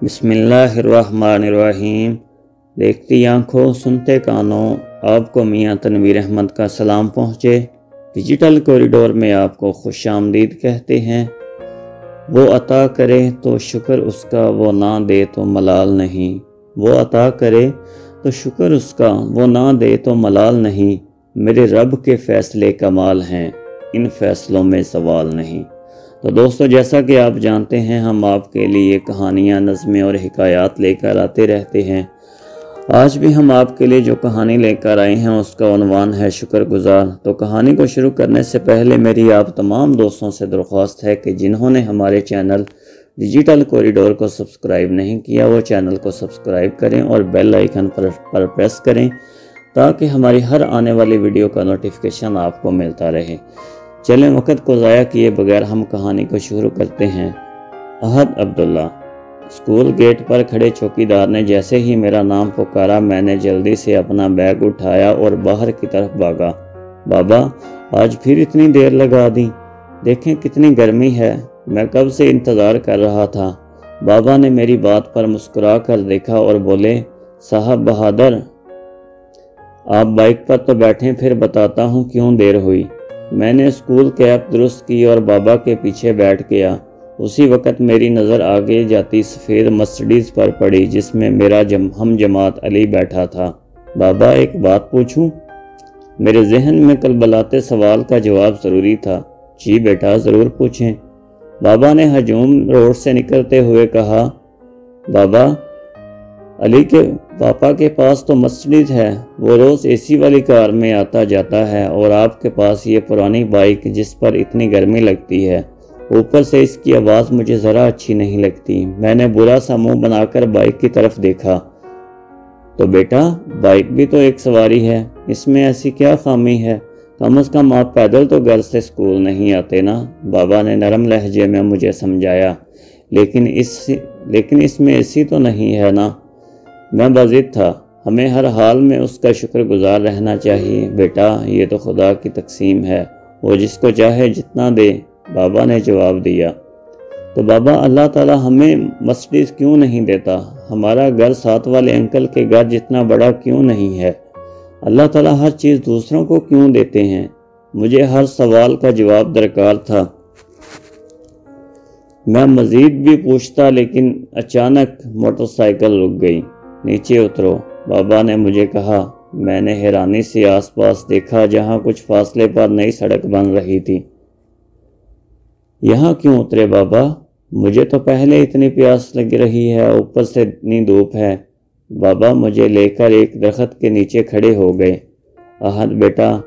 بسم اللہ الرحمن الرحیم۔ دیکھتی آنکھوں سنتے کانوں، آپ کو میاں تنویر احمد کا سلام پہنچے۔ ڈیجیٹل کوریڈور میں آپ کو خوش آمدید کہتے ہیں۔ وہ عطا کرے تو شکر اس کا، وہ نہ دے تو ملال نہیں۔ وہ عطا کرے تو شکر اس کا، وہ نہ دے تو ملال نہیں۔ میرے رب کے فیصلے کمال ہیں، ان فیصلوں میں سوال نہیں۔ تو دوستو، جیسا کہ آپ جانتے ہیں، ہم آپ کے لیے کہانیاں، نظمیں اور حکایات لے کر آتے رہتے ہیں۔ آج بھی ہم آپ کے لیے جو کہانی لے کر آئے ہیں اس کا عنوان ہے شکر گزار۔ تو کہانی کو شروع کرنے سے پہلے میری آپ تمام دوستوں سے درخواست ہے کہ جنہوں نے ہمارے چینل ڈیجیٹل کوریڈور کو سبسکرائب نہیں کیا، وہ چینل کو سبسکرائب کریں اور بیل آئیکن پر پریس کریں تاکہ ہماری ہر آنے والی ویڈیو کا نوٹیفیکیشن آپ کو ملتا رہے۔ چلیں وقت کو ضائع کیے بغیر ہم کہانی کو شروع کرتے ہیں۔ احد عبداللہ۔ اسکول گیٹ پر کھڑے چوکیدار نے جیسے ہی میرا نام پکارا، میں نے جلدی سے اپنا بیگ اٹھایا اور باہر کی طرف بھاگا۔ بابا، آج پھر اتنی دیر لگا دی؟ دیکھیں کتنی گرمی ہے، میں کب سے انتظار کر رہا تھا۔ بابا نے میری بات پر مسکرا کر دیکھا اور بولے، صاحب بہادر، آپ بائک پر تو بیٹھیں، پھر بتاتا ہوں کیوں دیر ہوئی۔ میں نے اسکول کیپ درست کی اور بابا کے پیچھے بیٹھ گیا۔ اسی وقت میری نظر آگے جاتی سفید مرسڈیز پر پڑی جس میں میرا ہم جماعت علی بیٹھا تھا۔ بابا، ایک بات پوچھوں؟ میرے ذہن میں کلبلاتے سوال کا جواب ضروری تھا۔ جی بیٹا، ضرور پوچھیں۔ بابا نے ہجوم روڈ سے نکلتے ہوئے کہا، بابا، علی کے پاپا کے پاس تو مرسڈیز ہے، وہ روز اے سی والی کار میں آتا جاتا ہے، اور آپ کے پاس یہ پرانی بائک جس پر اتنی گرمی لگتی ہے۔ اوپر سے اس کی آواز مجھے ذرا اچھی نہیں لگتی۔ میں نے برا سا منہ بنا کر بائک کی طرف دیکھا۔ تو بیٹا، بائک بھی تو ایک سواری ہے، اس میں ایسی کیا خامی ہے؟ کم از کم آپ پیدل تو گھر سے اسکول نہیں آتے نا؟ بابا نے نرم لہجے میں مجھے سمجھایا۔ لیکن اس میں اے سی تو نہیں ہے نا؟ میں بضد تھا۔ ہمیں ہر حال میں اس کا شکر گزار رہنا چاہیے بیٹا، یہ تو خدا کی تقسیم ہے، وہ جس کو چاہے جتنا دے، بابا نے جواب دیا۔ تو بابا، اللہ تعالیٰ ہمیں مرسڈیز کیوں نہیں دیتا؟ ہمارا گھر ساتھ والے انکل کے گھر جتنا بڑا کیوں نہیں ہے؟ اللہ تعالیٰ ہر چیز دوسروں کو کیوں دیتے ہیں؟ مجھے ہر سوال کا جواب درکار تھا۔ میں مزید بھی پوچھتا، لیکن اچانک موٹر سائیکل رک گئی۔ نیچے اترو، بابا نے مجھے کہا۔ میں نے حیرانی سے آس پاس دیکھا، جہاں کچھ فاصلے پر نئی سڑک بن رہی تھی۔ یہاں کیوں اترے بابا؟ مجھے تو پہلے اتنی پیاس لگ رہی ہے، اوپر سے اتنی دھوپ ہے۔ بابا مجھے لے کر ایک درخت کے نیچے کھڑے ہو گئے۔ احد بیٹا،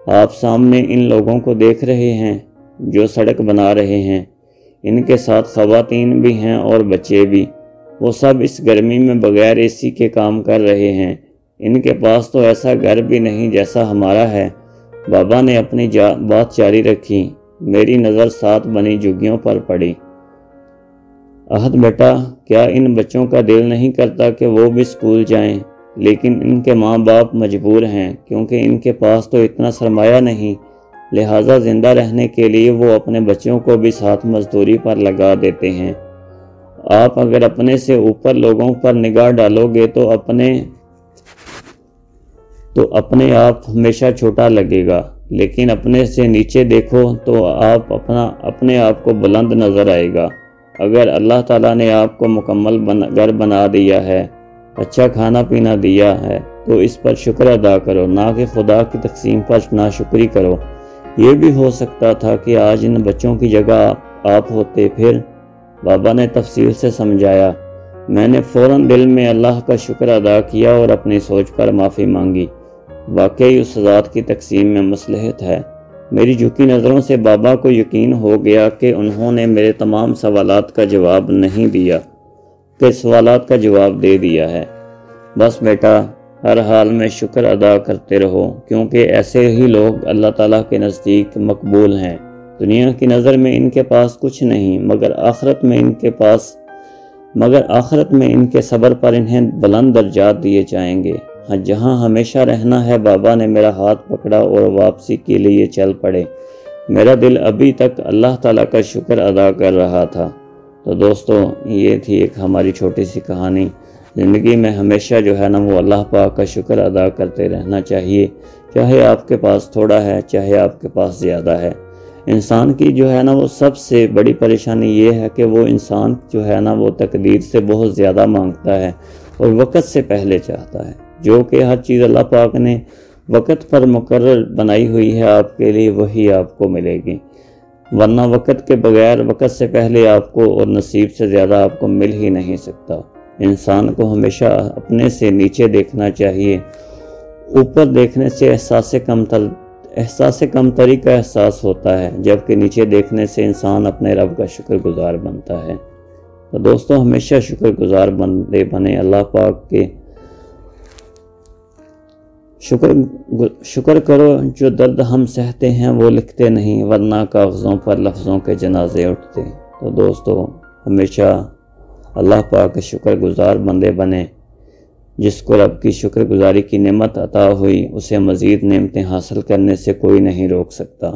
آپ سامنے ان لوگوں کو دیکھ رہے ہیں جو سڑک بنا رہے ہیں؟ ان کے ساتھ خواتین بھی ہیں اور بچے بھی۔ وہ سب اس گرمی میں بغیر اے سی کے کام کر رہے ہیں۔ ان کے پاس تو ایسا گھر بھی نہیں جیسا ہمارا ہے۔ بابا نے اپنی بات جاری رکھی۔ میری نظر ساتھ بنی جھگیوں پر پڑی۔ احد بیٹا، کیا ان بچوں کا دل نہیں کرتا کہ وہ بھی اسکول جائیں؟ لیکن ان کے ماں باپ مجبور ہیں، کیونکہ ان کے پاس تو اتنا سرمایہ نہیں، لہٰذا زندہ رہنے کے لیے وہ اپنے بچوں کو بھی ساتھ مزدوری پر لگا دیتے ہیں۔ آپ اگر اپنے سے اوپر لوگوں پر نگاہ ڈالو گے تو اپنے آپ ہمیشہ چھوٹا لگے گا، لیکن اپنے سے نیچے دیکھو تو اپنے آپ کو بلند نظر آئے گا۔ اگر اللہ تعالیٰ نے آپ کو مکمل گھر بنا دیا ہے، اچھا کھانا پینا دیا ہے، تو اس پر شکر ادا کرو، نہ کہ خدا کی تقسیم پر ناشکری کرو۔ یہ بھی ہو سکتا تھا کہ آج ان بچوں کی جگہ آپ ہوتے، پھر بابا نے تفصیل سے سمجھایا۔ میں نے فوراً دل میں اللہ کا شکر ادا کیا اور اپنی سوچ پر معافی مانگی۔ واقعی اس ذات کی تقسیم میں مصلحت ہے۔ میری جھکی نظروں سے بابا کو یقین ہو گیا کہ انہوں نے میرے تمام سوالات کا جواب دے دیا ہے۔ بس بیٹا، ہر حال میں شکر ادا کرتے رہو، کیونکہ ایسے ہی لوگ اللہ تعالیٰ کے نزدیک مقبول ہیں۔ دنیا کی نظر میں ان کے پاس کچھ نہیں، مگر آخرت میں ان کے صبر پر انہیں بلند درجات دیے جائیں گے۔ جہاں ہمیشہ رہنا ہے۔ بابا نے میرا ہاتھ پکڑا اور واپسی کے لیے چل پڑے۔ میرا دل ابھی تک اللہ تعالیٰ کا شکر ادا کر رہا تھا۔ تو دوستو یہ تھی ایک ہماری چھوٹی سی کہانی۔ زندگی میں ہمیشہ جو ہے نا وہ اللہ پاک کا شکر ادا کرتے رہنا چاہیے، چاہے آپ کے پاس تھوڑا ہے چاہے آپ کے پاس زیادہ ہے۔ انسان کی جو ہے نا وہ سب سے بڑی پریشانی یہ ہے کہ وہ انسان جو ہے نا وہ تقدیر سے بہت زیادہ مانگتا ہے اور وقت سے پہلے چاہتا ہے، جو کہ ہر چیز اللہ پاک نے وقت پر مقرر بنائی ہوئی ہے آپ کے لیے وہی آپ کو ملے گی، ورنہ وقت کے بغیر وقت سے پہلے آپ کو اور نصیب سے زیادہ آپ کو مل ہی نہیں سکتا۔ انسان کو ہمیشہ اپنے سے نیچے دیکھنا چاہیے، اوپر دیکھنے سے احساس کمتری کا احساس ہوتا ہے، جبکہ نیچے دیکھنے سے انسان اپنے رب کا شکر گزار بنتا ہے۔ تو دوستو ہمیشہ شکر گزار بندے بنے اللہ پاک کے، شکر کرو جو درد ہم سہتے ہیں وہ لکھتے نہیں، ورنہ کاغذوں پر لفظوں کے جنازے اٹھتے۔ تو دوستو ہمیشہ اللہ پاک کے شکر گزار بندے بنے، جس کو رب کی شکر گزاری کی نعمت عطا ہوئی اسے مزید نعمتیں حاصل کرنے سے کوئی نہیں روک سکتا۔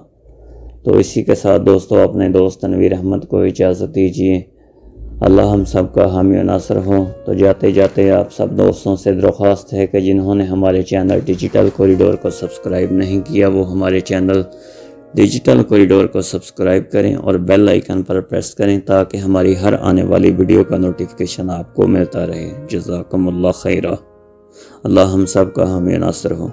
تو اسی کے ساتھ دوستو اپنے دوست تنویر احمد کو اجازت دیجیے، اللہ ہم سب کا حامی و ناصر ہو۔ تو جاتے جاتے آپ سب دوستوں سے درخواست ہے کہ جنہوں نے ہمارے چینل ڈیجیٹل کوریڈور کو سبسکرائب نہیں کیا وہ ہمارے چینل ڈیجیٹل کوریڈور کو سبسکرائب کریں اور بیل آئیکن پر پریس کریں تاکہ ہماری ہر آنے والی ویڈیو کا نوٹیفیکیشن آپ کو ملتا رہے۔ جزاکم اللہ خیرہ، اللہ ہم سب کا حامی و ناصر ہو۔